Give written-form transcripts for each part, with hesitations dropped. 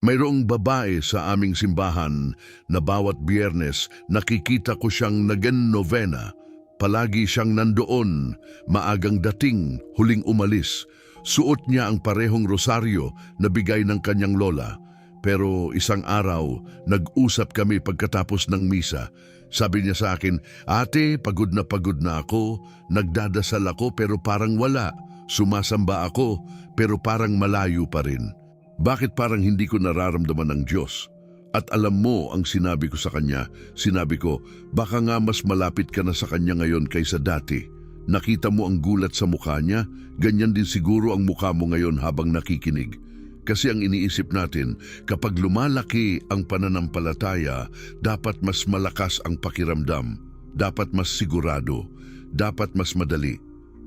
Mayroong babae sa aming simbahan na bawat Biyernes nakikita ko siyang nag-novena. Palagi siyang nandoon, maagang dating, huling umalis. Suot niya ang parehong rosaryo na bigay ng kanyang lola. Pero isang araw, nag-usap kami pagkatapos ng misa. Sabi niya sa akin, "Ate, pagod na ako. Nagdadasal ako pero parang wala. Sumasamba ako pero parang malayo pa rin. Bakit parang hindi ko nararamdaman ng Diyos?" At alam mo ang sinabi ko sa kanya, sinabi ko, "Baka nga mas malapit ka na sa kanya ngayon kaysa dati. Nakita mo ang gulat sa mukha niya, ganyan din siguro ang mukha mo ngayon habang nakikinig." Kasi ang iniisip natin, kapag lumalaki ang pananampalataya, dapat mas malakas ang pakiramdam, dapat mas sigurado, dapat mas madali.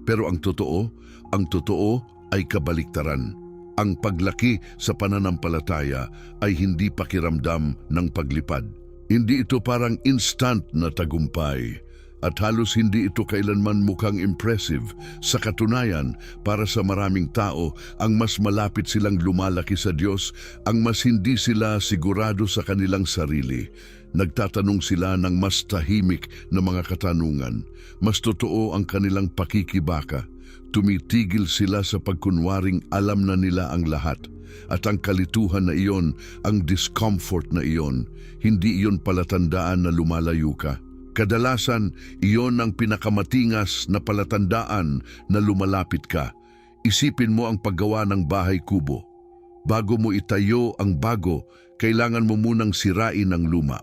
Pero ang totoo ay kabaliktaran. Ang paglaki sa pananampalataya ay hindi pakiramdam ng paglipad. Hindi ito parang instant na tagumpay at halos hindi ito kailanman mukhang impressive. Sa katunayan, para sa maraming tao, ang mas malapit silang lumalaki sa Diyos, ang mas hindi sila sigurado sa kanilang sarili. Nagtatanong sila ng mas tahimik na mga katanungan. Mas totoo ang kanilang pakikibaka. Tumitigil sila sa pagkunwaring alam na nila ang lahat. At ang kalituhan na iyon, ang discomfort na iyon, hindi iyon palatandaan na lumalayo ka. Kadalasan, iyon ang pinakamatingas na palatandaan na lumalapit ka. Isipin mo ang paggawa ng bahay kubo. Bago mo itayo ang bago, kailangan mo munang sirain ang luma.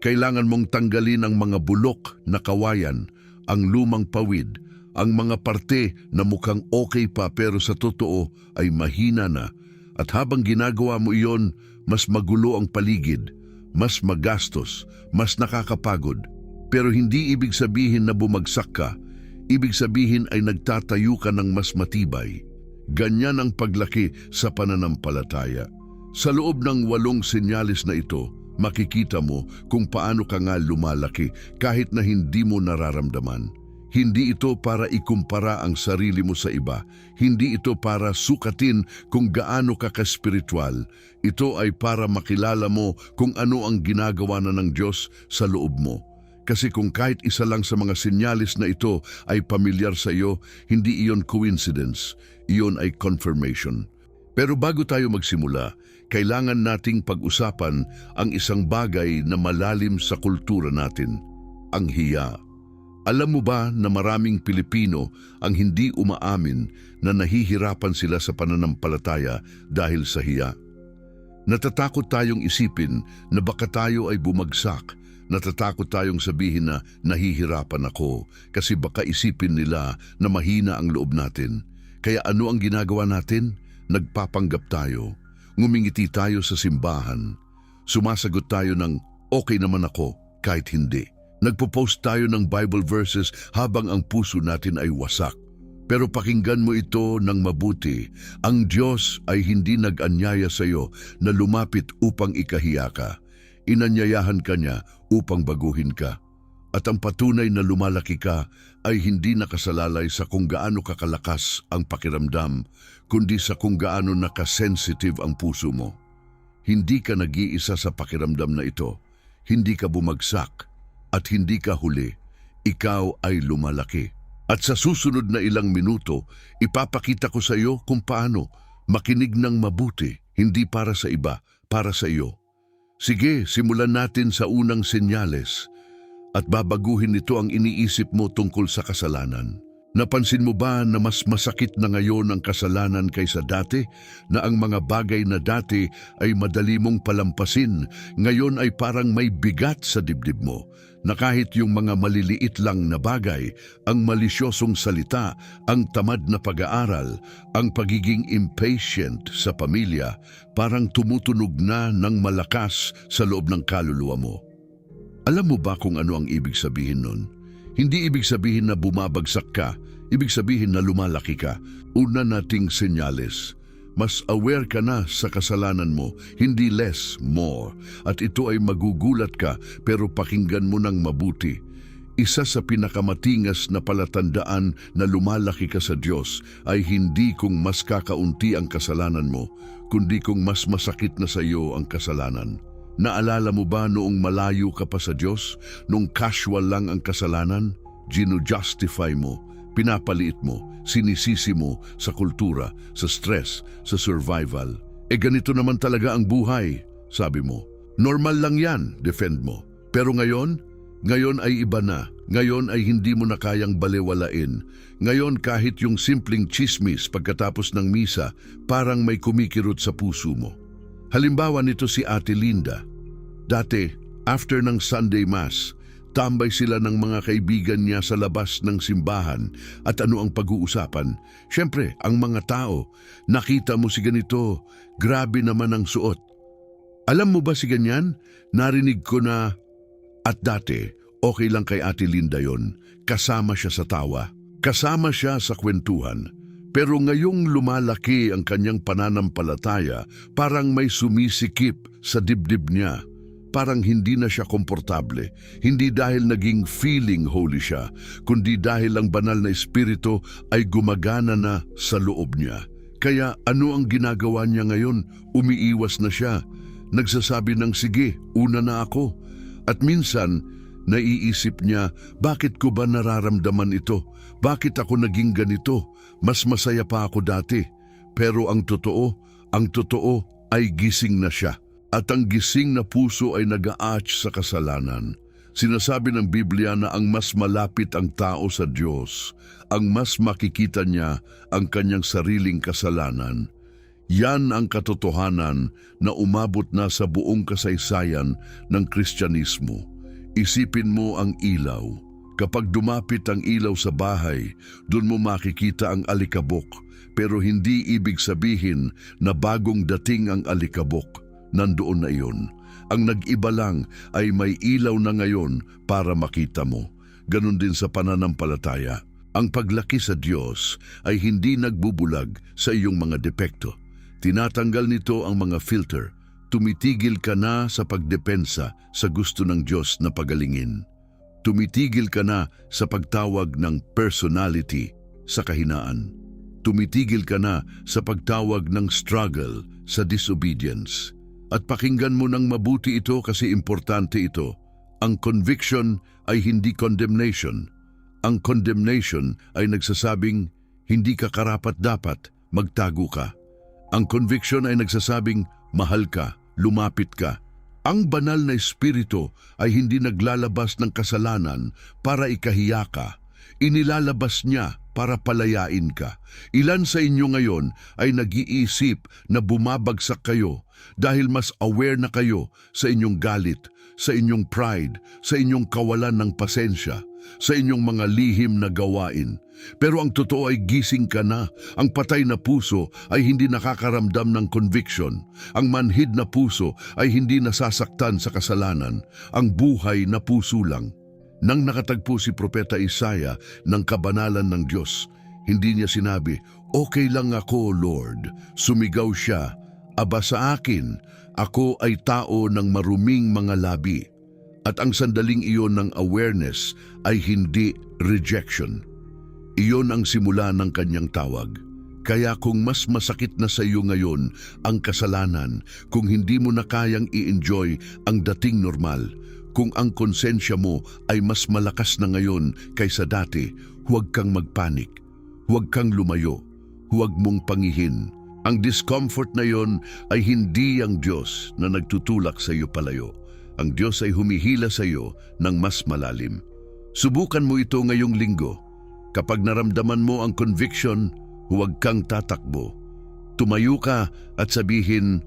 Kailangan mong tanggalin ang mga bulok na kawayan, ang lumang pawid, ang mga parte na mukhang okay pa pero sa totoo ay mahina na. At habang ginagawa mo iyon, mas magulo ang paligid, mas magastos, mas nakakapagod. Pero hindi ibig sabihin na bumagsak ka. Ibig sabihin ay nagtatayo ka ng mas matibay. Ganyan ang paglaki sa pananampalataya. Sa loob ng 8 senyales na ito, makikita mo kung paano ka nga lumalaki kahit na hindi mo nararamdaman. Hindi ito para ikumpara ang sarili mo sa iba. Hindi ito para sukatin kung gaano ka ka-spiritual. Ito ay para makilala mo kung ano ang ginagawa na ng Diyos sa loob mo. Kasi kung kahit isa lang sa mga sinyalis na ito ay pamilyar sa iyo, hindi iyon coincidence. Iyon ay confirmation. Pero bago tayo magsimula, kailangan nating pag-usapan ang isang bagay na malalim sa kultura natin, ang hiya. Alam mo ba na maraming Pilipino ang hindi umaamin na nahihirapan sila sa pananampalataya dahil sa hiya? Natatakot tayong isipin na baka tayo ay bumagsak. Natatakot tayong sabihin na nahihirapan ako kasi baka isipin nila na mahina ang loob natin. Kaya ano ang ginagawa natin? Nagpapanggap tayo. Ngumingiti tayo sa simbahan. Sumasagot tayo ng okay naman ako kahit hindi. Nagpo-post tayo ng Bible verses habang ang puso natin ay wasak. Pero pakinggan mo ito ng mabuti. Ang Diyos ay hindi nag-anyaya sa iyo na lumapit upang ikahiya ka. Inanyayahan ka niya upang baguhin ka. At ang patunay na lumalaki ka ay hindi nakasalalay sa kung gaano kakalakas ang pakiramdam, kundi sa kung gaano nakasensitive ang puso mo. Hindi ka nag-iisa sa pakiramdam na ito. Hindi ka bumagsak. At hindi ka huli, ikaw ay lumalaki. At sa susunod na ilang minuto, ipapakita ko sa iyo kung paano makinig ng mabuti, hindi para sa iba, para sa iyo. Sige, simulan natin sa unang senyales at babaguhin nito ang iniisip mo tungkol sa kasalanan. Napansin mo ba na mas masakit na ngayon ang kasalanan kaysa dati? Na ang mga bagay na dati ay madali mong palampasin, ngayon ay parang may bigat sa dibdib mo. Na kahit yung mga maliliit lang na bagay, ang malisyosong salita, ang tamad na pag-aaral, ang pagiging impatient sa pamilya, parang tumutunog na ng malakas sa loob ng kaluluwa mo. Alam mo ba kung ano ang ibig sabihin nun? Hindi ibig sabihin na bumabagsak ka, ibig sabihin na lumalaki ka. Una nating senyales. Mas aware ka na sa kasalanan mo, hindi less, more. At ito ay magugulat ka, pero pakinggan mo ng mabuti. Isa sa pinakamatingas na palatandaan na lumalaki ka sa Diyos ay hindi kung mas kakaunti ang kasalanan mo, kundi kung mas masakit na sa iyo ang kasalanan. Naalala mo ba noong malayo ka pa sa Diyos, noong casual lang ang kasalanan, gino-justify mo, pinapaliit mo, sinisisi mo sa kultura, sa stress, sa survival. Ganito naman talaga ang buhay, sabi mo. Normal lang yan, defend mo. Pero ngayon ay iba na. Ngayon ay hindi mo na kayang balewalain. Ngayon kahit yung simpleng chismis pagkatapos ng misa, parang may kumikirot sa puso mo. Halimbawa nito si Ate Linda. Dati, after ng Sunday Mass, tambay sila ng mga kaibigan niya sa labas ng simbahan at ano ang pag-uusapan? Siyempre, ang mga tao, nakita mo si ganito, grabe naman ang suot. Alam mo ba si ganyan? Narinig ko na, at dati, okay lang kay Ate Linda yon, kasama siya sa tawa, kasama siya sa kwentuhan. Pero ngayong lumalaki ang kanyang pananampalataya, parang may sumisikip sa dibdib niya. Parang hindi na siya komportable, hindi dahil naging feeling holy siya, kundi dahil ang banal na espiritu ay gumagana na sa loob niya. Kaya ano ang ginagawa niya ngayon? Umiiwas na siya. Nagsasabi ng sige, una na ako. At minsan, naiisip niya, bakit ko ba nararamdaman ito? Bakit ako naging ganito? Mas masaya pa ako dati. Pero ang totoo ay gising na siya. At ang gising na puso ay nag-aatch sa kasalanan. Sinasabi ng Biblia na ang mas malapit ang tao sa Diyos, ang mas makikita niya ang kanyang sariling kasalanan. Yan ang katotohanan na umabot na sa buong kasaysayan ng Kristyanismo. Isipin mo ang ilaw. Kapag dumapit ang ilaw sa bahay, doon mo makikita ang alikabok. Pero hindi ibig sabihin na bagong dating ang alikabok. Nandoon na iyon. Ang nag-iba lang ay may ilaw na ngayon para makita mo. Ganon din sa pananampalataya. Ang paglaki sa Diyos ay hindi nagbubulag sa iyong mga depekto. Tinatanggal nito ang mga filter. Tumitigil ka na sa pagdepensa sa gusto ng Diyos na pagalingin. Tumitigil ka na sa pagtawag ng personality sa kahinaan. Tumitigil ka na sa pagtawag ng struggle sa disobedience. At pakinggan mo ng mabuti ito kasi importante ito. Ang conviction ay hindi condemnation. Ang condemnation ay nagsasabing hindi ka karapat-dapat, magtago ka. Ang conviction ay nagsasabing mahal ka, lumapit ka. Ang banal na espiritu ay hindi naglalabas ng kasalanan para ikahiya ka. Inilalabas niya para palayain ka. Ilan sa inyo ngayon ay nag-iisip na bumabagsak kayo dahil mas aware na kayo sa inyong galit, sa inyong pride, sa inyong kawalan ng pasensya, sa inyong mga lihim na gawain. Pero ang totoo ay gising ka na. Ang patay na puso ay hindi nakakaramdam ng conviction. Ang manhid na puso ay hindi nasasaktan sa kasalanan. Ang buhay na puso lang. Nang nakatagpo si Propeta Isaiah ng kabanalan ng Diyos, hindi niya sinabi, "Okay lang ako, Lord." Sumigaw siya, "Aba sa akin, ako ay tao ng maruming mga labi." At ang sandaling iyon ng awareness ay hindi rejection. Iyon ang simula ng kanyang tawag. Kaya kung mas masakit na sa iyo ngayon ang kasalanan, kung hindi mo na kayang i-enjoy ang dating normal, kung ang konsensya mo ay mas malakas na ngayon kaysa dati, huwag kang magpanik, huwag kang lumayo, huwag mong pangihin. Ang discomfort na yon ay hindi ang Diyos na nagtutulak sa iyo palayo. Ang Diyos ay humihila sa iyo ng mas malalim. Subukan mo ito ngayong linggo. Kapag naramdaman mo ang conviction, huwag kang tatakbo. Tumayo ka at sabihin,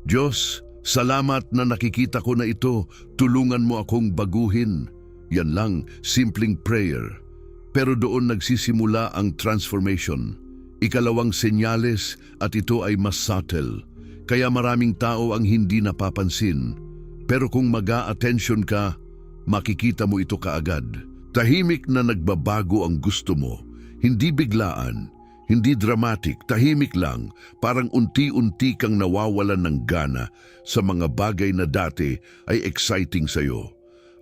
"Diyos, salamat na nakikita ko na ito. Tulungan mo akong baguhin." Yan lang, simpleng prayer. Pero doon nagsisimula ang transformation. Ikalawang senyales at ito ay mas subtle. Kaya maraming tao ang hindi napapansin. Pero kung mag-a-attention ka, makikita mo ito kaagad. Tahimik na nagbabago ang gusto mo. Hindi biglaan, hindi dramatic, tahimik lang. Parang unti-unti kang nawawalan ng gana sa mga bagay na dati ay exciting sa'yo.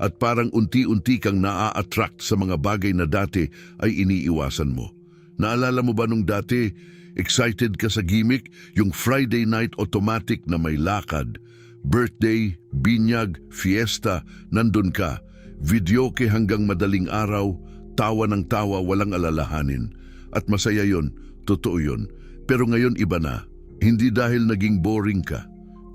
At parang unti-unti kang naa-attract sa mga bagay na dati ay iniiwasan mo. Naalala mo ba nung dati, excited ka sa gimmick? Yung Friday night automatic na may lakad, birthday, binyag, fiesta, nandun ka. Videoke hanggang madaling araw, tawa ng tawa, walang alalahanin. At masaya yon, totoo yon. Pero ngayon iba na. Hindi dahil naging boring ka,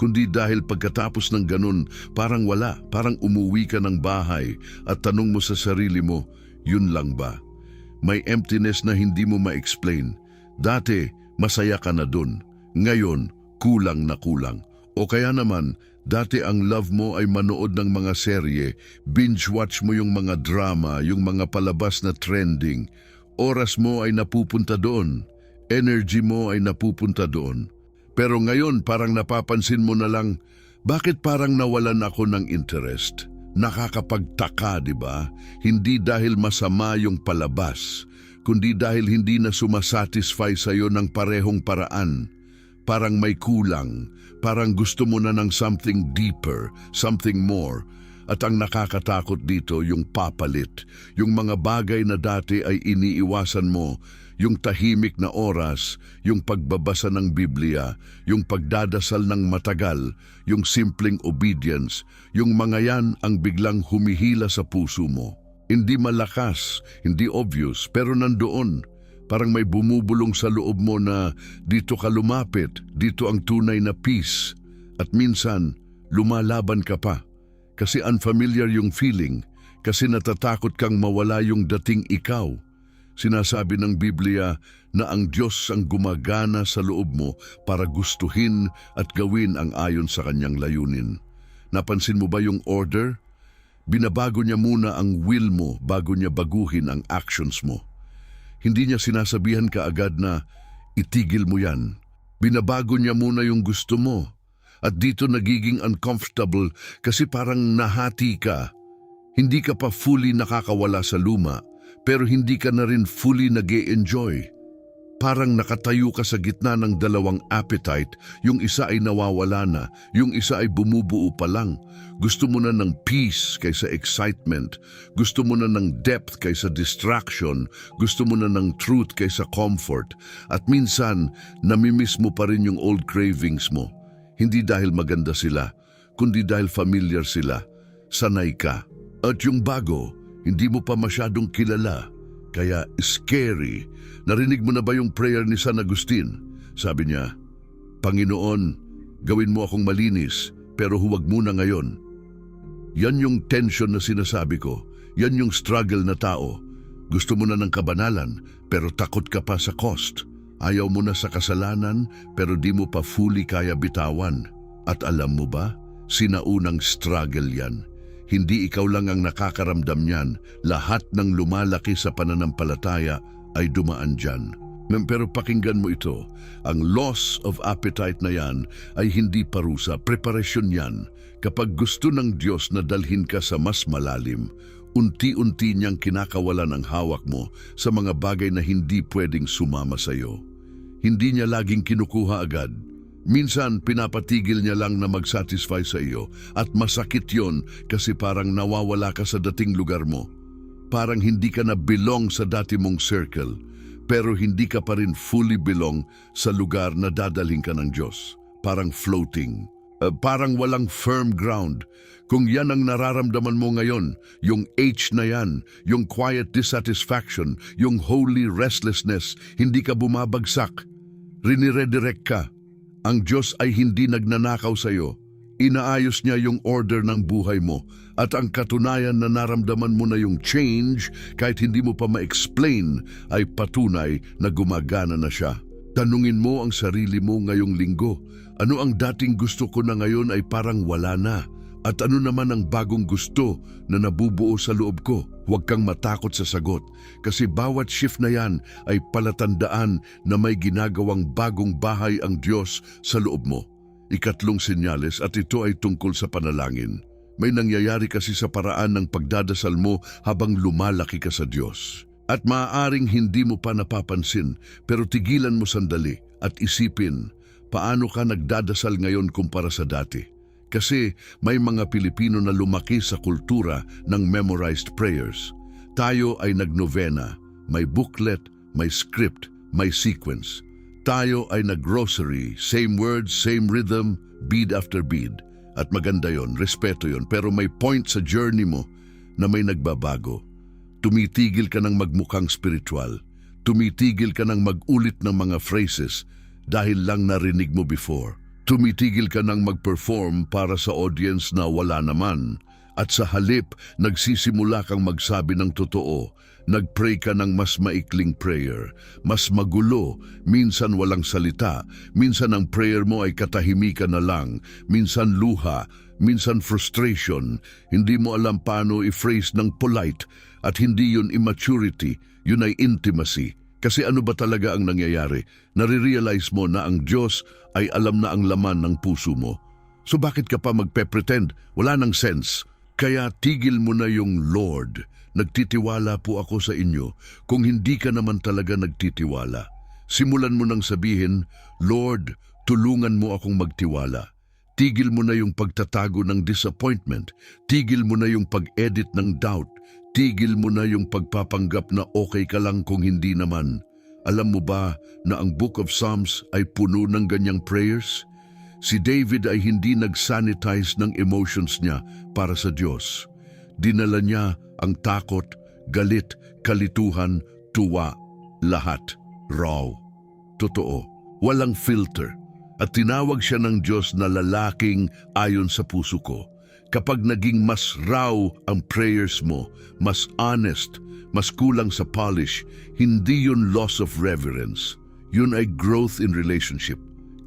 kundi dahil pagkatapos ng ganun, parang wala, parang umuwi ka ng bahay at tanong mo sa sarili mo, yun lang ba? May emptiness na hindi mo ma-explain. Dati, masaya ka na dun. Ngayon, kulang na kulang. O kaya naman, dati ang love mo ay manood ng mga serye, binge-watch mo yung mga drama, yung mga palabas na trending. Oras mo ay napupunta doon. Energy mo ay napupunta doon. Pero ngayon parang napapansin mo na lang, bakit parang nawalan ako ng interest? Nakakapagtaka, di ba? Hindi dahil masama yung palabas, kundi dahil hindi na sumasatisfy sa'yo ng parehong paraan. Parang may kulang, parang gusto mo na ng something deeper, something more. At ang nakakatakot dito yung papalit, yung mga bagay na dati ay iniiwasan mo, yung tahimik na oras, yung pagbabasa ng Biblia, yung pagdadasal ng matagal, yung simpleng obedience, yung mga yan ang biglang humihila sa puso mo. Hindi malakas, hindi obvious, pero nandoon. Parang may bumubulong sa loob mo na dito ka lumapit, dito ang tunay na peace. At minsan, lumalaban ka pa. Kasi unfamiliar yung feeling, kasi natatakot kang mawala yung dating ikaw. Sinasabi ng Biblia na ang Diyos ang gumagana sa loob mo para gustuhin at gawin ang ayon sa kanyang layunin. Napansin mo ba yung order? Binabago niya muna ang will mo bago niya baguhin ang actions mo. Hindi niya sinasabihan ka agad na itigil mo yan. Binabago niya muna yung gusto mo. At dito nagiging uncomfortable kasi parang nahati ka. Hindi ka pa fully nakakawala sa luma, pero hindi ka na rin fully nag-e-enjoy. Parang nakatayo ka sa gitna ng dalawang appetite, yung isa ay nawawala na, yung isa ay bumubuo pa lang. Gusto mo na ng peace kaysa excitement, gusto mo na ng depth kaysa distraction, gusto mo na ng truth kaysa comfort. At minsan, namimiss mo pa rin yung old cravings mo. Hindi dahil maganda sila, kundi dahil familiar sila. Sanay ka. At yung bago, hindi mo pa masyadong kilala, kaya scary. Narinig mo na ba yung prayer ni San Agustin? Sabi niya, Panginoon, gawin mo akong malinis, pero huwag muna ngayon. Yan yung tension na sinasabi ko. Yan yung struggle na tao. Gusto mo na ng kabanalan, pero takot ka pa sa cost. Ayaw mo na sa kasalanan, pero di mo pa fully kaya bitawan. At alam mo ba, sinaunang struggle yan. Hindi ikaw lang ang nakakaramdam niyan. Lahat ng lumalaki sa pananampalataya ay dumaan dyan. Pero pakinggan mo ito, ang loss of appetite na yan ay hindi parusa, preparasyon yan. Kapag gusto ng Diyos na dalhin ka sa mas malalim, unti-unti niyang kinakawalan ang hawak mo sa mga bagay na hindi pwedeng sumama sa iyo. Hindi niya laging kinukuha agad. Minsan, pinapatigil niya lang na mag-satisfy sa iyo at masakit yon kasi parang nawawala ka sa dating lugar mo. Parang hindi ka na belong sa dati mong circle, pero hindi ka pa rin fully belong sa lugar na dadalhin ka ng Diyos. Parang floating, parang walang firm ground. Kung yan ang nararamdaman mo ngayon, yung H na yan, yung quiet dissatisfaction, yung holy restlessness, hindi ka bumabagsak. Riniredirect ka. Ang Diyos ay hindi nagnanakaw sa iyo. Inaayos niya yung order ng buhay mo at ang katunayan na naramdaman mo na yung change kahit hindi mo pa ma-explain ay patunay na gumagana na siya. Tanungin mo ang sarili mo ngayong linggo, ano ang dating gusto ko na ngayon ay parang wala na? At ano naman ang bagong gusto na nabubuo sa loob ko? Huwag kang matakot sa sagot kasi bawat shift na yan ay palatandaan na may ginagawang bagong bahay ang Diyos sa loob mo. Ikatlong senyales at ito ay tungkol sa panalangin. May nangyayari kasi sa paraan ng pagdadasal mo habang lumalaki ka sa Diyos. At maaaring hindi mo pa napapansin pero tigilan mo sandali at isipin paano ka nagdadasal ngayon kumpara sa dati. Kasi may mga Pilipino na lumaki sa kultura ng memorized prayers. Tayo ay nagnovena, may booklet, may script, may sequence. Tayo ay nag-rosary, same words, same rhythm, bead after bead. At maganda yon, respeto yon, pero may point sa journey mo na may nagbabago. Tumitigil ka ng magmukhang spiritual. Tumitigil ka ng mag-ulit ng mga phrases dahil lang narinig mo before. Tumitigil ka ng mag-perform para sa audience na wala naman. At sa halip, nagsisimula kang magsabi ng totoo. Nag-pray ka ng mas maikling prayer, mas magulo, minsan walang salita, minsan ang prayer mo ay katahimikan na lang, minsan luha, minsan frustration, hindi mo alam paano i-phrase ng polite at hindi yun immaturity, yun ay intimacy. Kasi ano ba talaga ang nangyayari? Nare-realize mo na ang Diyos ay alam na ang laman ng puso mo. So bakit ka pa magpe-pretend? Wala nang sense. Kaya tigil mo na yung Lord. Nagtitiwala po ako sa inyo kung hindi ka naman talaga nagtitiwala. Simulan mo nang sabihin, Lord, tulungan mo akong magtiwala. Tigil mo na yung pagtatago ng disappointment. Tigil mo na yung pag-edit ng doubt. Tigil mo na yung pagpapanggap na okay ka lang kung hindi naman. Alam mo ba na ang Book of Psalms ay puno ng ganyang prayers? Si David ay hindi nag-sanitize ng emotions niya para sa Diyos. Dinala niya ang takot, galit, kalituhan, tuwa, lahat, raw. Totoo, walang filter. At tinawag siya ng Diyos na lalaking ayon sa puso ko. Kapag naging mas raw ang prayers mo, mas honest, mas kulang sa polish, hindi yun loss of reverence. Yun ay growth in relationship.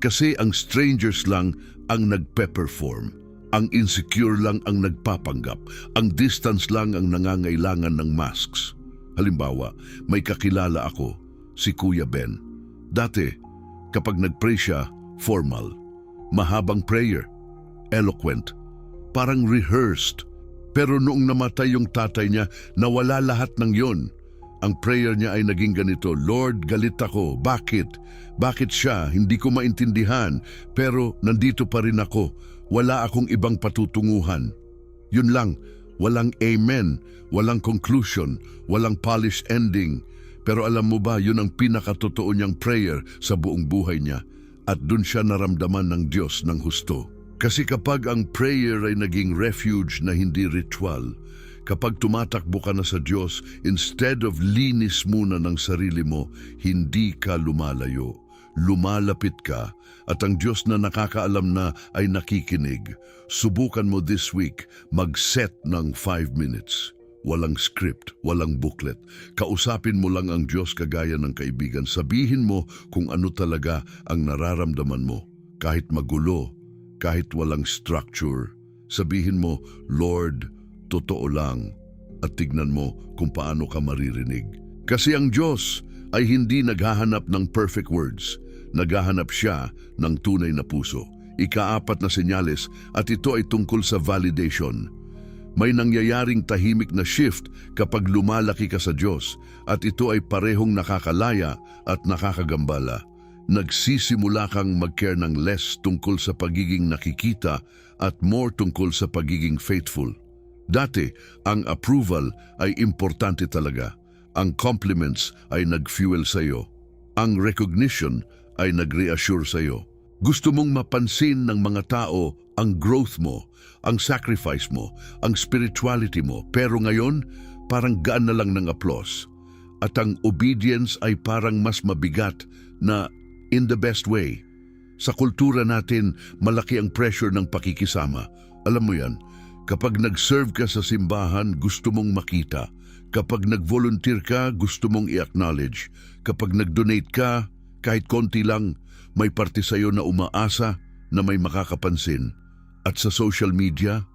Kasi ang strangers lang ang nagpe-perform. Ang insecure lang ang nagpapanggap. Ang distance lang ang nangangailangan ng masks. Halimbawa, may kakilala ako, si Kuya Ben. Dati, kapag nag-pray siya, formal. Mahabang prayer. Eloquent. Parang rehearsed. Pero noong namatay yung tatay niya, nawala lahat ng yon. Ang prayer niya ay naging ganito, Lord, galit ako. Bakit? Bakit siya? Hindi ko maintindihan. Pero nandito pa rin ako. Wala akong ibang patutunguhan. Yun lang, walang amen, walang conclusion, walang polished ending. Pero alam mo ba, yun ang pinakatotoo niyang prayer sa buong buhay niya. At dun siya naramdaman ng Diyos ng husto. Kasi kapag ang prayer ay naging refuge na hindi ritual, kapag tumatakbo ka na sa Diyos, instead of linis muna ng sarili mo, hindi ka lumalayo. Lumalapit ka at ang Diyos na nakakaalam na ay nakikinig. Subukan mo this week mag-set ng 5 minutes. Walang script, walang booklet. Kausapin mo lang ang Diyos kagaya ng kaibigan. Sabihin mo kung ano talaga ang nararamdaman mo. Kahit magulo, kahit walang structure. Sabihin mo, Lord, totoo lang. At tignan mo kung paano ka maririnig. Kasi ang Diyos ay hindi naghahanap ng perfect words. Naghahanap siya ng tunay na puso. Ika-4 na senyales at ito ay tungkol sa validation. May nangyayaring tahimik na shift kapag lumalaki ka sa Diyos at ito ay parehong nakakalaya at nakakagambala. Nagsisimula kang mag-care ng less tungkol sa pagiging nakikita at more tungkol sa pagiging faithful. Dati, ang approval ay importante talaga. Ang compliments ay nag-fuel sa'yo. Ang recognition ay nag-reassure sa'yo. Gusto mong mapansin ng mga tao ang growth mo, ang sacrifice mo, ang spirituality mo. Pero ngayon, parang gaan na lang ng applause. At ang obedience ay parang mas mabigat na in the best way. Sa kultura natin, malaki ang pressure ng pakikisama. Alam mo yan, kapag nag-serve ka sa simbahan, gusto mong makita. Kapag nag-volunteer ka, gusto mong i-acknowledge. Kapag nag-donate ka, kahit konti lang, may parte sa'yo na umaasa na may makakapansin. At sa social media,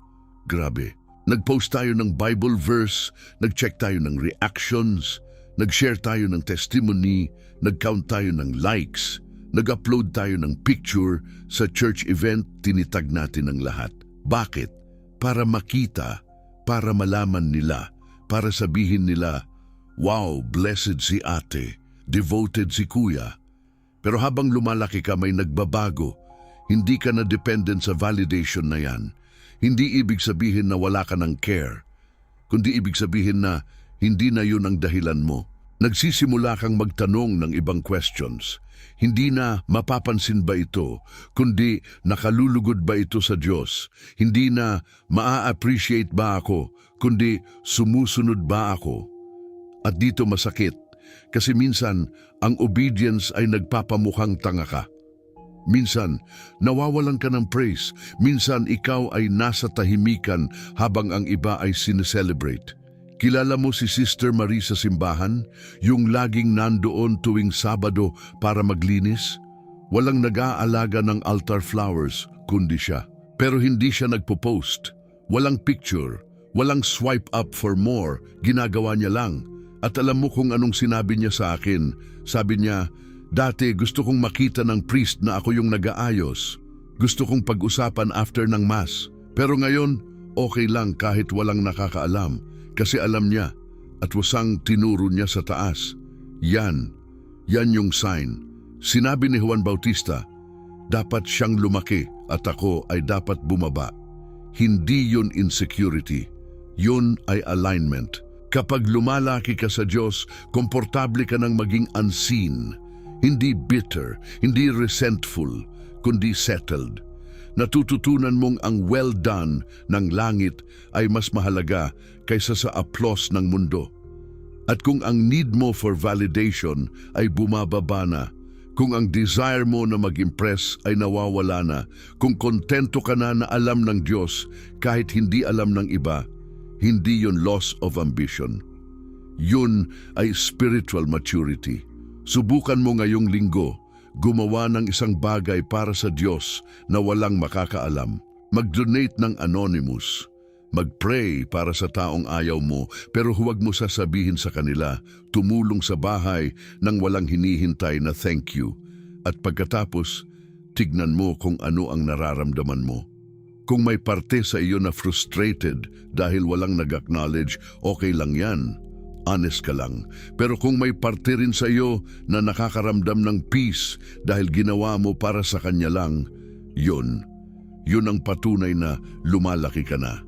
grabe. Nag-post tayo ng Bible verse, nag-check tayo ng reactions, nag-share tayo ng testimony, nag-count tayo ng likes, nag-upload tayo ng picture, sa church event, tinitag natin ang lahat. Bakit? Para makita, para malaman nila, para sabihin nila, wow, blessed si ate, devoted si kuya. Pero habang lumalaki ka, may nagbabago. Hindi ka na dependent sa validation na yan. Hindi ibig sabihin na wala ka ng care, kundi ibig sabihin na hindi na yun ang dahilan mo. Nagsisimula kang magtanong ng ibang questions. Hindi na mapapansin ba ito, kundi nakalulugod ba ito sa Diyos. Hindi na maa-appreciate ba ako, kundi sumusunod ba ako. At dito masakit, kasi minsan ang obedience ay nagpapamukhang tanga ka. Minsan, nawawalan ka ng praise. Minsan, ikaw ay nasa tahimikan habang ang iba ay sineselebrate. Kilala mo si Sister Marie sa simbahan? Yung laging nandoon tuwing Sabado para maglinis? Walang nag-aalaga ng altar flowers, kundi siya. Pero hindi siya nagpo-post. Walang picture. Walang swipe up for more. Ginagawa niya lang. At alam mo kung anong sinabi niya sa akin? Sabi niya, dati gusto kong makita ng priest na ako yung nag-aayos. Gusto kong pag-usapan after ng mass. Pero ngayon, okay lang kahit walang nakakaalam. Kasi alam niya at wasang tinuro niya sa taas. Yan yung sign. Sinabi ni Juan Bautista, dapat siyang lumaki at ako ay dapat bumaba. Hindi yun insecurity. Yun ay alignment. Kapag lumalaki ka sa Diyos, komportable ka ng maging unseen. Hindi bitter, hindi resentful, kundi settled. Natututunan mong ang well done ng langit ay mas mahalaga kaysa sa applause ng mundo. At kung ang need mo for validation ay bumababa na, kung ang desire mo na mag-impress ay nawawala na, kung kontento ka na na alam ng Diyos kahit hindi alam ng iba, hindi yun loss of ambition. Yun ay spiritual maturity. Subukan mo ngayong linggo, gumawa ng isang bagay para sa Diyos na walang makakaalam. Mag-donate ng anonymous. Mag-pray para sa taong ayaw mo, pero huwag mo sasabihin sa kanila, tumulong sa bahay nang walang hinihintay na thank you. At pagkatapos, tignan mo kung ano ang nararamdaman mo. Kung may parte sa iyo na frustrated dahil walang nag-acknowledge, okay lang yan. Honest ka lang. Pero kung may parte rin sa iyo na nakakaramdam ng peace dahil ginawa mo para sa kanya lang, yun ang patunay na lumalaki ka na.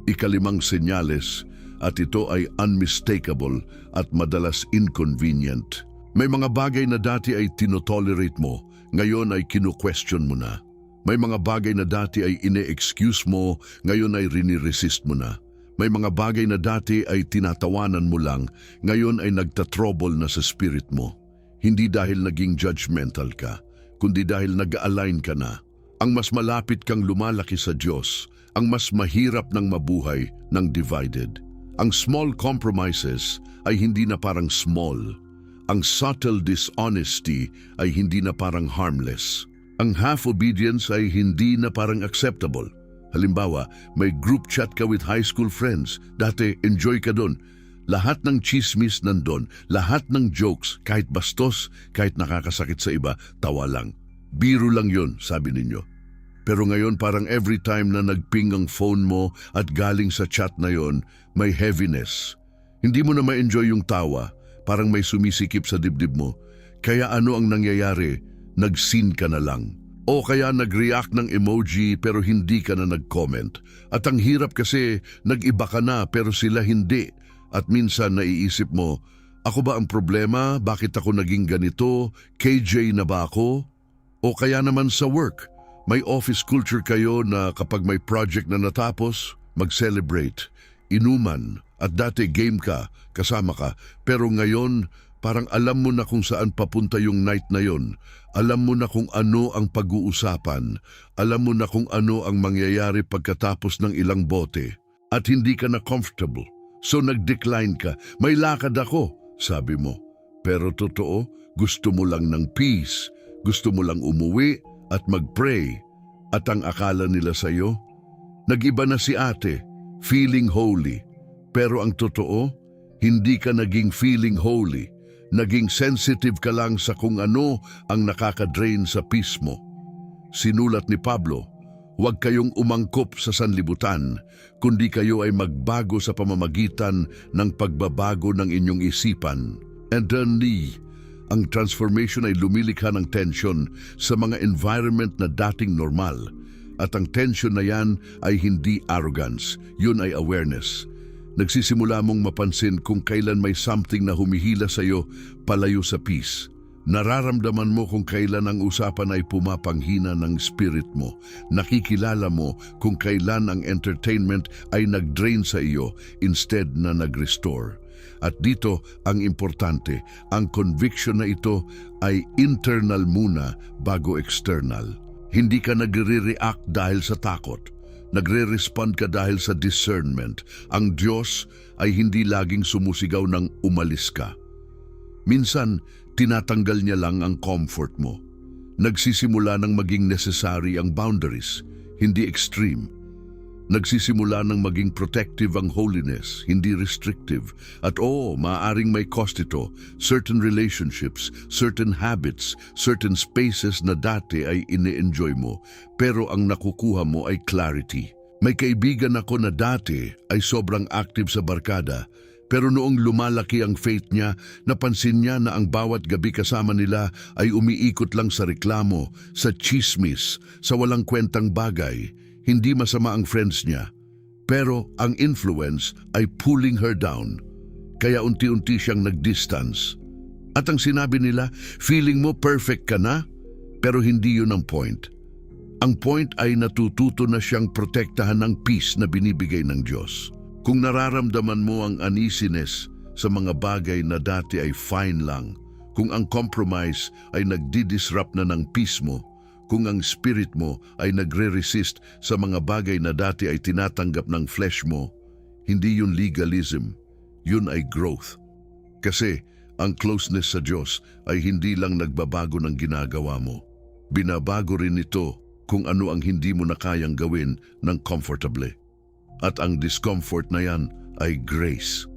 Ikalimang senyales, at ito ay unmistakable at madalas inconvenient. May mga bagay na dati ay tinotolerate mo, ngayon ay kinu-question mo na. May mga bagay na dati ay ine-excuse mo, ngayon ay rini-resist mo na. May mga bagay na dati ay tinatawanan mo lang, ngayon ay nagtatrouble na sa spirit mo. Hindi dahil naging judgmental ka, kundi dahil nag-align ka na. Ang mas malapit kang lumalaki sa Diyos, ang mas mahirap ng mabuhay ng divided. Ang small compromises ay hindi na parang small. Ang subtle dishonesty ay hindi na parang harmless. Ang half-obedience ay hindi na parang acceptable. Halimbawa, may group chat ka with high school friends. Dati, enjoy ka doon. Lahat ng chismis nandun, lahat ng jokes, kahit bastos, kahit nakakasakit sa iba, tawa lang. Biro lang yun, sabi ninyo. Pero ngayon parang every time na nagping ang phone mo at galing sa chat na yon, may heaviness. Hindi mo na ma-enjoy yung tawa, parang may sumisikip sa dibdib mo. Kaya ano ang nangyayari? Nag-scene ka na lang. O kaya nag-react ng emoji pero hindi ka na nag-comment. At ang hirap kasi nag-iba ka na pero sila hindi. At minsan naiisip mo, ako ba ang problema? Bakit ako naging ganito? KJ na ba ako? O kaya naman sa work, may office culture kayo na kapag may project na natapos, mag-celebrate, inuman, at dati game ka, kasama ka. Pero ngayon, parang alam mo na kung saan papunta yung night na yon. Alam mo na kung ano ang pag-uusapan. Alam mo na kung ano ang mangyayari pagkatapos ng ilang bote. At hindi ka na comfortable. So nag-decline ka. May lakad ako, sabi mo. Pero totoo, gusto mo lang ng peace. Gusto mo lang umuwi at mag-pray. At ang akala nila sa'yo, nag-iba na si ate, feeling holy. Pero ang totoo, hindi ka naging feeling holy. Naging sensitive ka lang sa kung ano ang nakaka-drain sa peace mo. Sinulat ni Pablo, huwag kayong umangkop sa sanlibutan, kundi kayo ay magbago sa pamamagitan ng pagbabago ng inyong isipan. And then Ang transformation ay lumilikha ng tension sa mga environment na dating normal. At ang tension na yan ay hindi arrogance, yun ay awareness. Nagsisimula mong mapansin kung kailan may something na humihila sa iyo palayo sa peace. Nararamdaman mo kung kailan ang usapan ay pumapanghina ng spirit mo. Nakikilala mo kung kailan ang entertainment ay nag-drain sa iyo instead na nag-restore. At dito ang importante, ang conviction na ito ay internal muna bago external. Hindi ka nagre-react dahil sa takot. Nagre-respond ka dahil sa discernment. Ang Diyos ay hindi laging sumusigaw ng umalis ka. Minsan, tinatanggal niya lang ang comfort mo. Nagsisimula ng maging necessary ang boundaries, hindi extreme. Nagsisimula ng maging protective ang holiness, hindi restrictive. At maaaring may cost ito. Certain relationships, certain habits, certain spaces na dati ay ine-enjoy mo, pero ang nakukuha mo ay clarity. May kaibigan ako na dati ay sobrang active sa barkada, pero noong lumalaki ang faith niya, napansin niya na ang bawat gabi kasama nila ay umiikot lang sa reklamo, sa chismis, sa walang kwentang bagay. Hindi masama ang friends niya, pero ang influence ay pulling her down. Kaya unti-unti siyang nag-distance. At ang sinabi nila, feeling mo perfect ka na, pero hindi yun ang point. Ang point ay natututo na siyang protektahan ng peace na binibigay ng Diyos. Kung nararamdaman mo ang uneasiness sa mga bagay na dati ay fine lang, kung ang compromise ay nagdi-disrupt na ng peace mo, kung ang spirit mo ay nagre-resist sa mga bagay na dati ay tinatanggap ng flesh mo, hindi yun legalism, yun ay growth. Kasi ang closeness sa Diyos ay hindi lang nagbabago ng ginagawa mo. Binabago rin ito kung ano ang hindi mo na kayang gawin ng comfortably. At ang discomfort na yan ay grace.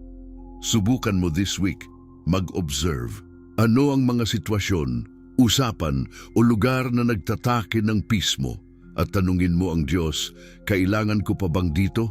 Subukan mo this week, mag-observe. Ano ang mga sitwasyon, usapan o lugar na nagtatake ng peace mo at tanungin mo ang Diyos, kailangan ko pa bang dito?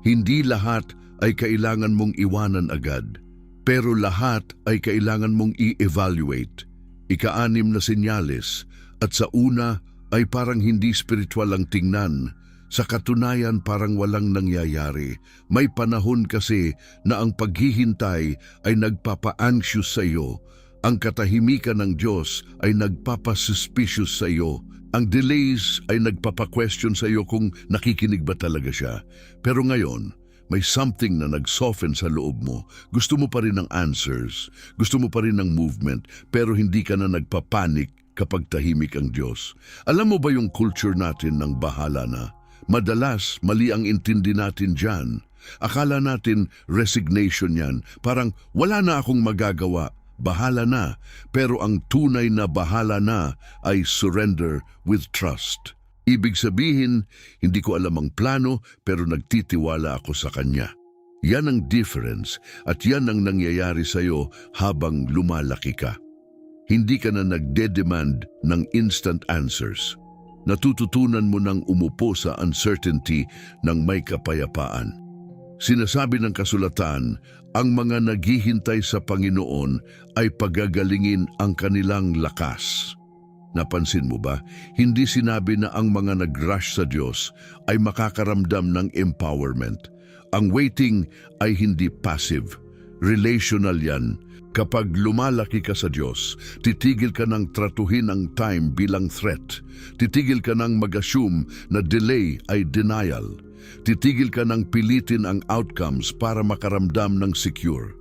Hindi lahat ay kailangan mong iwanan agad, pero lahat ay kailangan mong i-evaluate. Ika-6 na senyales at sa una ay parang hindi spiritual ang tingnan, sa katunayan parang walang nangyayari. May panahon kasi na ang paghihintay ay nagpapa-anxious sa iyo. Ang katahimikan ng Diyos ay nagpapasuspicious sa iyo. Ang delays ay nagpapa-question sa iyo kung nakikinig ba talaga siya. Pero ngayon, may something na nag-soften sa loob mo. Gusto mo pa rin ng answers, gusto mo pa rin ng movement, pero hindi ka na nagpapanik kapag tahimik ang Diyos. Alam mo ba yung culture natin ng bahala na? Madalas, mali ang intindi natin dyan. Akala natin resignation yan, parang wala na akong magagawa. Bahala na, pero ang tunay na bahala na ay surrender with trust. Ibig sabihin, hindi ko alam ang plano pero nagtitiwala ako sa Kanya. Yan ang difference at yan ang nangyayari sa iyo habang lumalaki ka. Hindi ka na nagde-demand ng instant answers. Natututunan mo nang umupo sa uncertainty ng may kapayapaan. Sinasabi ng kasulatan, ang mga naghihintay sa Panginoon ay pagagalingin ang kanilang lakas. Napansin mo ba? Hindi sinabi na ang mga nag-rush sa Diyos ay makakaramdam ng empowerment. Ang waiting ay hindi passive. Relational yan. Kapag lumalaki ka sa Diyos, titigil ka ng tratuhin ang time bilang threat. Titigil ka ng mag-assume na delay ay denial. Titigil ka ng pilitin ang outcomes para makaramdam ng secure.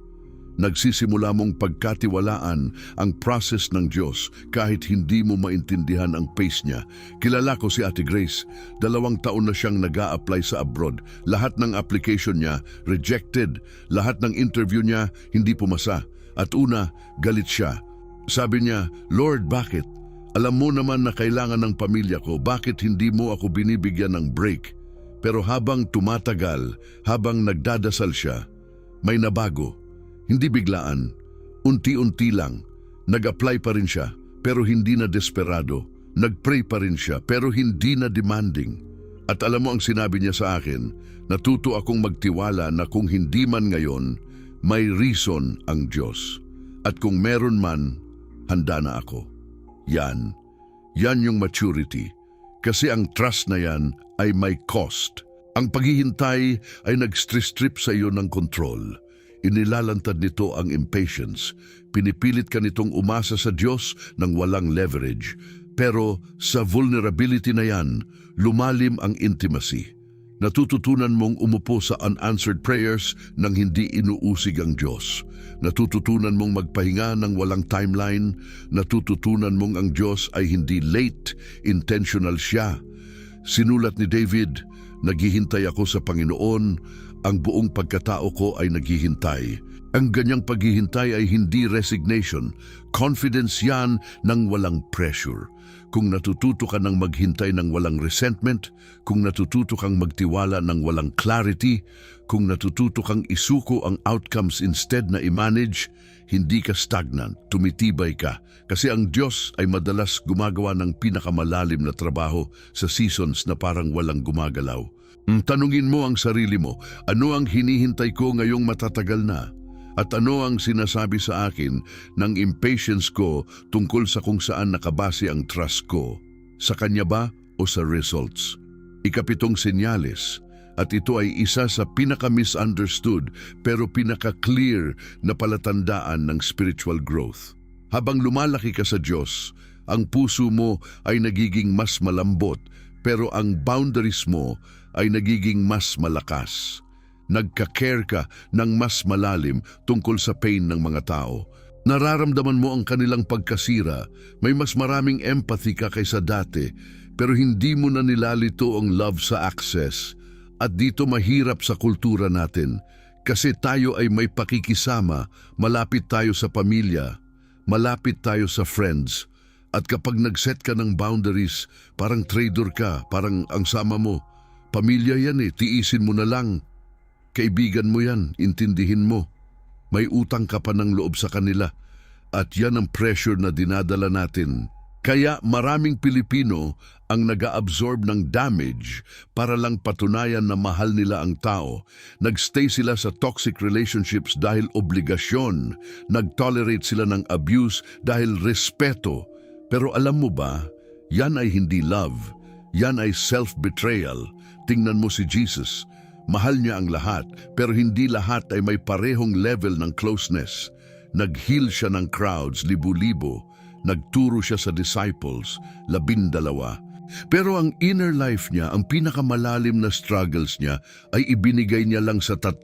Nagsisimula mong pagkatiwalaan ang process ng Diyos kahit hindi mo maintindihan ang pace niya. Kilala ko si Ate Grace. 2 taon na siyang nag-a-apply sa abroad. Lahat ng application niya, rejected. Lahat ng interview niya, hindi pumasa. At una, galit siya. Sabi niya, Lord, bakit? Alam mo naman na kailangan ng pamilya ko, bakit hindi mo ako binibigyan ng break? Pero habang tumatagal, habang nagdadasal siya, may nabago. Hindi biglaan, unti-unti lang. Nag-apply pa rin siya, pero hindi na desperado. Nag-pray pa rin siya, pero hindi na demanding. At alam mo ang sinabi niya sa akin, natuto akong magtiwala na kung hindi man ngayon, may reason ang Diyos. At kung meron man, handa na ako. Yan yung maturity. Kasi ang trust na yan ay may cost. Ang paghihintay ay nag-strip sa iyo ng control. Inilalantad nito ang impatience. Pinipilit ka nitong umasa sa Diyos ng walang leverage. Pero sa vulnerability na yan, lumalim ang intimacy. Natututunan mong umupo sa unanswered prayers nang hindi inuusig ang Diyos. Natututunan mong magpahinga ng walang timeline. Natututunan mong ang Diyos ay hindi late, intentional siya. Sinulat ni David, "Naghihintay ako sa Panginoon, ang buong pagkatao ko ay naghihintay." Ang ganyang paghihintay ay hindi resignation. Confidence yan ng walang pressure. Kung natututo ka ng maghintay ng walang resentment, kung natututo kang magtiwala ng walang clarity, kung natututo kang isuko ang outcomes instead na i-manage, hindi ka stagnant, tumitibay ka. Kasi ang Diyos ay madalas gumagawa ng pinakamalalim na trabaho sa seasons na parang walang gumagalaw. Tanungin mo ang sarili mo, ano ang hinihintay ko ngayong matatagal na? At ano ang sinasabi sa akin ng impatience ko tungkol sa kung saan nakabase ang trust ko? Sa Kanya ba o sa results? Ikapitong senyales, at ito ay isa sa pinaka-misunderstood pero pinaka-clear na palatandaan ng spiritual growth. Habang lumalaki ka sa Diyos, ang puso mo ay nagiging mas malambot pero ang boundaries mo ay nagiging mas malakas. Nagka-care ka ng mas malalim tungkol sa pain ng mga tao. Nararamdaman mo ang kanilang pagkasira, may mas maraming empathy ka kaysa dati, pero hindi mo na nilalito ang love sa access. At dito mahirap sa kultura natin, kasi tayo ay may pakikisama, malapit tayo sa pamilya, malapit tayo sa friends. At kapag nag-set ka ng boundaries, parang traitor ka, parang ang sama mo. Pamilya yan tiisin mo na lang. Kaibigan mo yan, intindihin mo. May utang ka pa ng loob sa kanila at yan ang pressure na dinadala natin. Kaya maraming Pilipino ang nag-absorb ng damage para lang patunayan na mahal nila ang tao. Nagstay sila sa toxic relationships dahil obligasyon. Nag-tolerate sila ng abuse dahil respeto. Pero alam mo ba, yan ay hindi love. Yan ay self-betrayal. Tingnan mo si Jesus. Mahal niya ang lahat, pero hindi lahat ay may parehong level ng closeness. Nag-heal siya ng crowds, libu-libo. Nagturo siya sa disciples, 12. Pero ang inner life niya, ang pinakamalalim na struggles niya, ay ibinigay niya lang sa 3,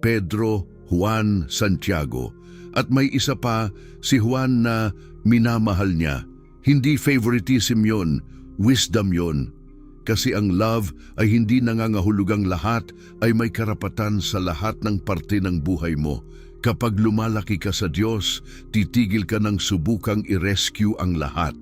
Pedro, Juan, Santiago. At may isa pa, si Juan na minamahal niya. Hindi favoritism yon, wisdom yon. Kasi ang love ay hindi nangangahulugang lahat ay may karapatan sa lahat ng parte ng buhay mo. Kapag lumalaki ka sa Diyos, titigil ka ng subukang i-rescue ang lahat.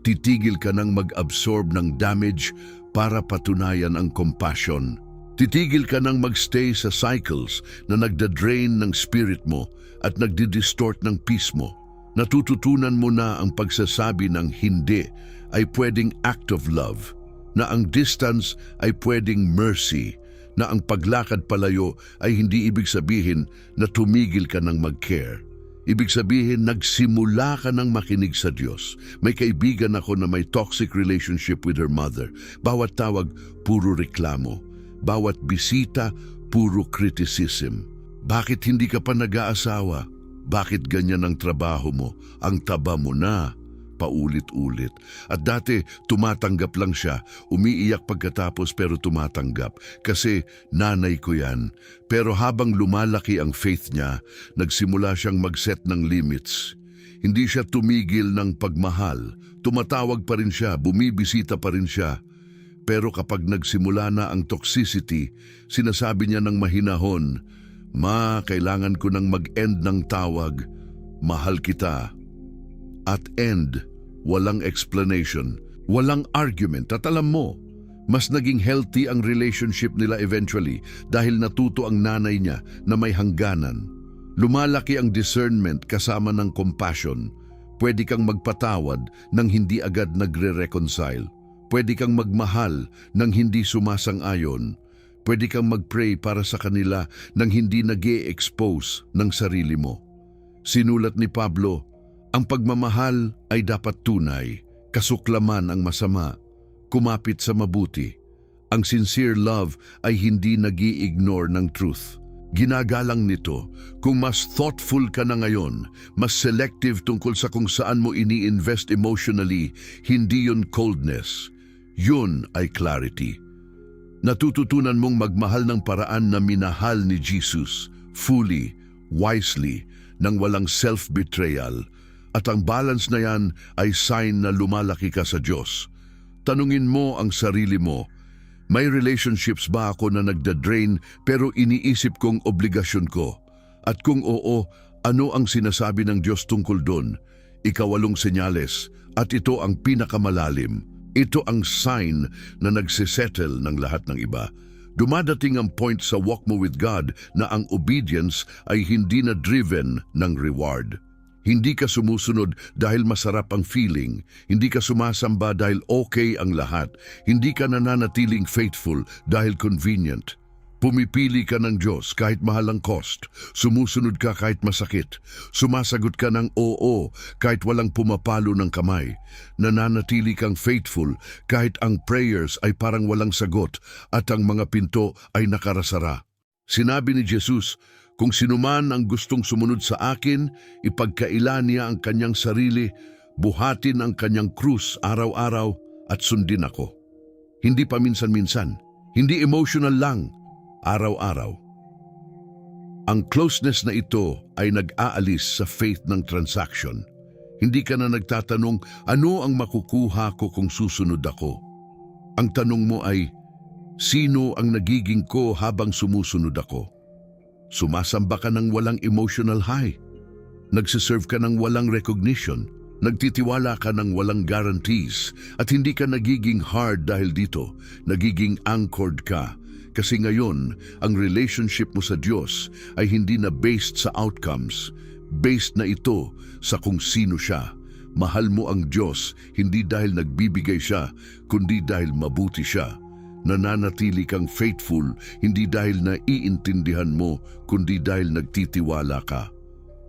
Titigil ka ng mag-absorb ng damage para patunayan ang compassion. Titigil ka ng magstay sa cycles na nagda-drain ng spirit mo at nagdi-distort ng peace mo. Natututunan mo na ang pagsasabi ng hindi ay pwedeng act of love, na ang distance ay pwedeng mercy, na ang paglakad palayo ay hindi ibig sabihin na tumigil ka ng mag-care. Ibig sabihin, nagsimula ka ng makinig sa Diyos. May kaibigan ako na may toxic relationship with her mother. Bawat tawag, puro reklamo. Bawat bisita, puro criticism. Bakit hindi ka pa nag-aasawa? Bakit ganyan ang trabaho mo? Ang taba mo na. Paulit-ulit. At dati, tumatanggap lang siya. Umiiyak pagkatapos pero tumatanggap. Kasi nanay ko yan. Pero habang lumalaki ang faith niya, nagsimula siyang mag-set ng limits. Hindi siya tumigil ng pagmahal. Tumatawag pa rin siya, bumibisita pa rin siya. Pero kapag nagsimula na ang toxicity, sinasabi niya ng mahinahon, "Ma, kailangan ko nang mag-end ng tawag. Mahal kita." At end, walang explanation, walang argument. At alam mo, mas naging healthy ang relationship nila eventually dahil natuto ang nanay niya na may hangganan. Lumalaki ang discernment kasama ng compassion. Pwede kang magpatawad nang hindi agad nagre-reconcile. Pwede kang magmahal nang hindi sumasang-ayon. Pwede kang mag-pray para sa kanila nang hindi nag-e-expose ng sarili mo. Sinulat ni Pablo, Ang pagmamahal ay dapat tunay, kasuklaman ang masama, kumapit sa mabuti. Ang sincere love ay hindi nag-i-ignore ng truth. Ginagalang nito, kung mas thoughtful ka na ngayon, mas selective tungkol sa kung saan mo ini-invest emotionally, hindi yun coldness. Yun ay clarity. Natututunan mong magmahal ng paraan na minahal ni Jesus, fully, wisely, nang walang self-betrayal. At ang balance na yan ay sign na lumalaki ka sa Diyos. Tanungin mo ang sarili mo, may relationships ba ako na nagda-drain pero iniisip kong obligasyon ko? At kung oo, ano ang sinasabi ng Diyos tungkol doon? Ikawalong senyales, at ito ang pinakamalalim. Ito ang sign na nagsisettle ng lahat ng iba. Dumadating ang point sa walk mo with God na ang obedience ay hindi na driven ng reward. Hindi ka sumusunod dahil masarap ang feeling. Hindi ka sumasamba dahil okay ang lahat. Hindi ka nananatiling faithful dahil convenient. Pumipili ka ng Diyos kahit mahal ang cost. Sumusunod ka kahit masakit. Sumasagot ka ng oo kahit walang pumapalo ng kamay. Nananatili kang faithful kahit ang prayers ay parang walang sagot at ang mga pinto ay nakarasara. Sinabi ni Jesus, kung sinuman ang gustong sumunod sa akin, ipagkaila niya ang kanyang sarili, buhatin ang kanyang krus araw-araw at sundin ako. Hindi paminsan-minsan, hindi emotional lang, araw-araw. Ang closeness na ito ay nag-aalis sa faith ng transaction. Hindi ka na nagtatanong, ano ang makukuha ko kung susunod ako? Ang tanong mo ay, sino ang nagiging ko habang sumusunod ako? Sumasamba ka ng walang emotional high. Nagsiserve ka ng walang recognition. Nagtitiwala ka ng walang guarantees. At hindi ka nagiging hard dahil dito. Nagiging anchored ka. Kasi ngayon, ang relationship mo sa Diyos ay hindi na based sa outcomes. Based na ito sa kung sino siya. Mahal mo ang Diyos hindi dahil nagbibigay siya, kundi dahil mabuti siya. Nananatili kang faithful hindi dahil naiintindihan mo, kundi dahil nagtitiwala ka.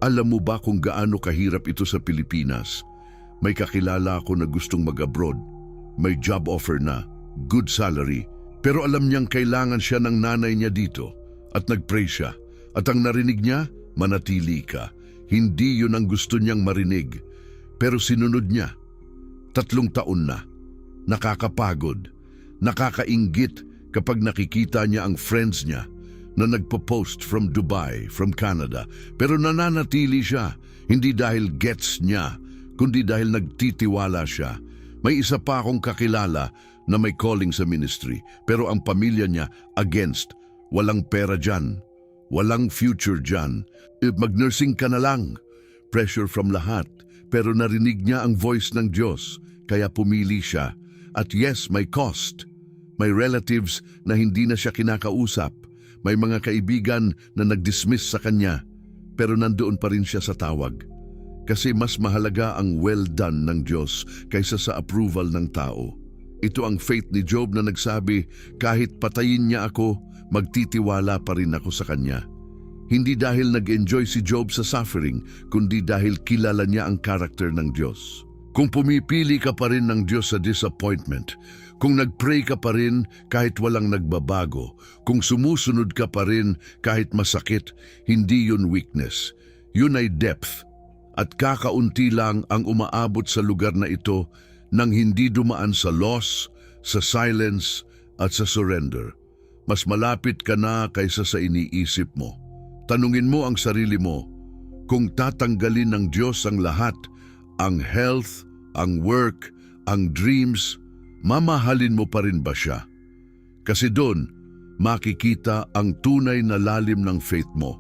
Alam mo ba kung gaano kahirap ito sa Pilipinas? May kakilala ako na gustong mag-abroad. May job offer na, good salary. Pero alam niyang kailangan siya ng nanay niya dito. At nag-pray siya. At ang narinig niya, manatili ka. Hindi yun ang gusto niyang marinig. Pero sinunod niya. 3 taon na. Nakakapagod. Nakakainggit kapag nakikita niya ang friends niya na nagpo-post from Dubai, from Canada. Pero nananatili siya, hindi dahil gets niya, kundi dahil nagtitiwala siya. May isa pa akong kakilala na may calling sa ministry, pero ang pamilya niya against. Walang pera dyan, walang future dyan. Mag-nursing ka na lang. Pressure from lahat, pero narinig niya ang voice ng Diyos, kaya pumili siya. At yes, may cost. May relatives na hindi na siya kinakausap. May mga kaibigan na nag-dismiss sa kanya. Pero nandoon pa rin siya sa tawag. Kasi mas mahalaga ang well done ng Diyos kaysa sa approval ng tao. Ito ang faith ni Job na nagsabi, kahit patayin niya ako, magtitiwala pa rin ako sa kanya. Hindi dahil nag-enjoy si Job sa suffering, kundi dahil kilala niya ang karakter ng Diyos. Kung pumipili ka pa rin ng Diyos sa disappointment, kung nag-pray ka pa rin kahit walang nagbabago, kung sumusunod ka pa rin kahit masakit, hindi yun weakness. Yun ay depth. At kakaunti lang ang umaabot sa lugar na ito nang hindi dumaan sa loss, sa silence, at sa surrender. Mas malapit ka na kaysa sa iniisip mo. Tanungin mo ang sarili mo, kung tatanggalin ng Diyos ang lahat, ang health, ang work, ang dreams, mamahalin mo pa rin ba siya? Kasi doon, makikita ang tunay na lalim ng faith mo.